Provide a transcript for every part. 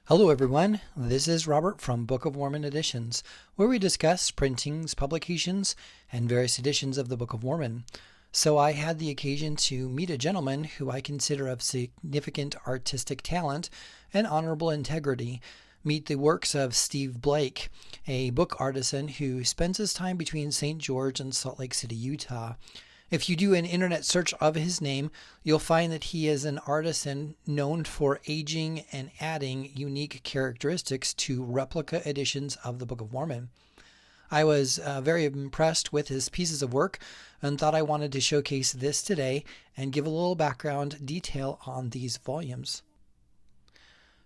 Hello everyone, this is Robert from Book of Mormon Editions, where we discuss printings, publications, and various editions of the Book of Mormon. So I had the occasion to meet a gentleman who I consider of significant artistic talent and honorable integrity, meet the works of Steve Blake, a book artisan who spends his time between St. George and Salt Lake City, Utah. If you do an internet search of his name, you'll find that he is an artisan known for aging and adding unique characteristics to replica editions of the Book of Mormon. I was very impressed with his pieces of work and thought I wanted to showcase this today and give a little background detail on these volumes.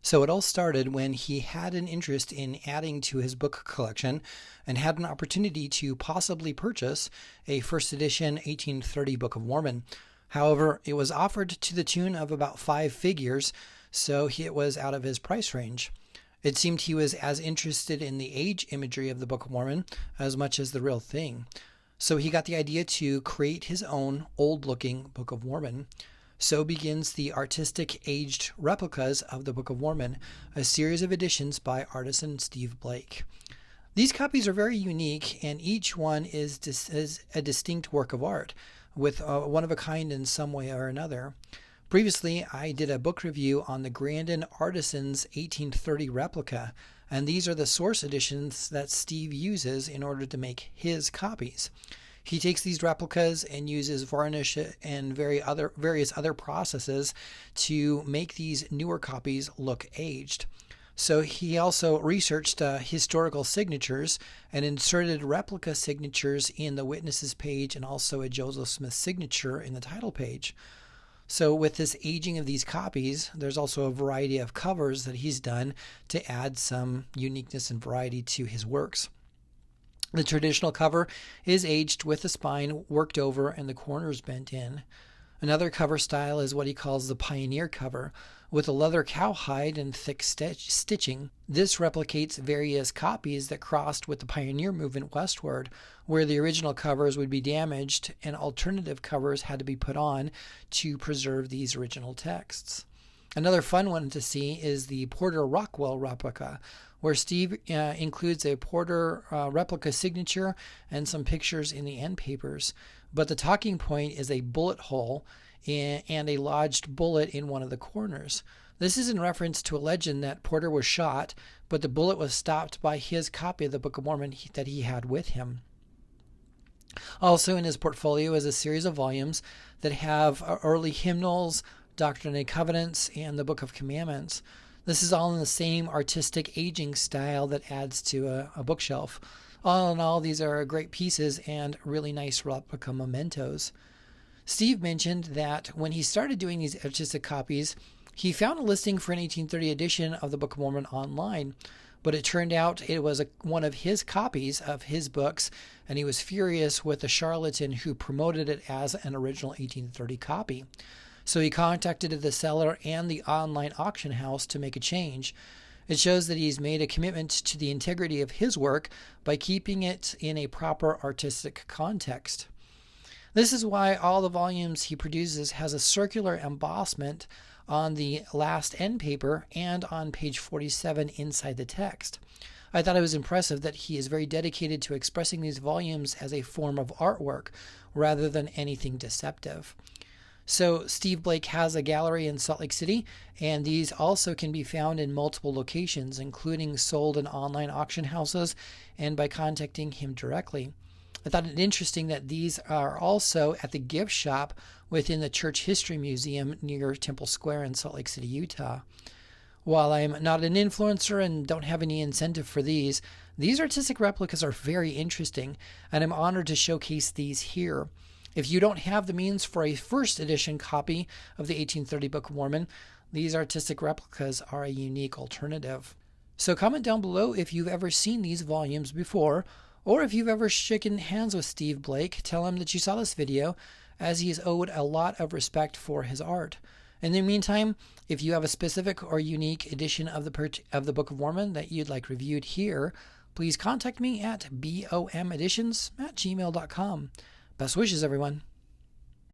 So it all started when he had an interest in adding to his book collection and had an opportunity to possibly purchase a first edition 1830 Book of Mormon. However, it was offered to the tune of about 5 figures, so it was out of his price range. It seemed he was as interested in the age imagery of the Book of Mormon as much as the real thing. So he got the idea to create his own old-looking Book of Mormon. So begins the artistic aged replicas of the Book of Mormon, a series of editions by artisan Steve Blake. These copies are very unique, and each one is a distinct work of art, with one of a kind in some way or another. Previously, I did a book review on the Grandin Artisans 1830 replica, and these are the source editions that Steve uses in order to make his copies. He takes these replicas and uses varnish and various other processes to make these newer copies look aged. So he also researched historical signatures and inserted replica signatures in the witnesses page and also a Joseph Smith signature in the title page. So with this aging of these copies, there's also a variety of covers that he's done to add some uniqueness and variety to his works. The traditional cover is aged with the spine worked over and the corners bent in. Another cover style is what he calls the pioneer cover, with a leather cowhide and thick stitching. This replicates various copies that crossed with the pioneer movement westward, where the original covers would be damaged and alternative covers had to be put on to preserve these original texts. Another fun one to see is the Porter Rockwell replica, where Steve includes a Porter replica signature and some pictures in the end papers. But the talking point is a bullet hole and a lodged bullet in one of the corners. This is in reference to a legend that Porter was shot, but the bullet was stopped by his copy of the Book of Mormon that he had with him. Also in his portfolio is a series of volumes that have early hymnals, Doctrine and Covenants, and the Book of Commandments. This is all in the same artistic aging style that adds to a bookshelf. All in all, these are great pieces and really nice replica mementos. Steve mentioned that when he started doing these artistic copies, he found a listing for an 1830 edition of the Book of Mormon online, but it turned out it was one of his copies of his books, and he was furious with the charlatan who promoted it as an original 1830 copy. So he contacted the seller and the online auction house to make a change. It shows that he's made a commitment to the integrity of his work by keeping it in a proper artistic context. This is why all the volumes he produces has a circular embossment on the last end paper and on page 47 inside the text. I thought it was impressive that he is very dedicated to expressing these volumes as a form of artwork rather than anything deceptive. So Steve Blake has a gallery in Salt Lake City, and these also can be found in multiple locations, including sold in online auction houses and by contacting him directly. I thought it interesting that these are also at the gift shop within the Church History Museum near Temple Square in Salt Lake City, Utah. While I'm not an influencer and don't have any incentive for these artistic replicas are very interesting, and I'm honored to showcase these here. If you don't have the means for a first edition copy of the 1830 Book of Mormon, these artistic replicas are a unique alternative. So comment down below if you've ever seen these volumes before, or if you've ever shaken hands with Steve Blake. Tell him that you saw this video, as he is owed a lot of respect for his art. In the meantime, if you have a specific or unique edition of the Book of Mormon that you'd like reviewed here, please contact me at bomeditions@gmail.com. Best wishes, everyone.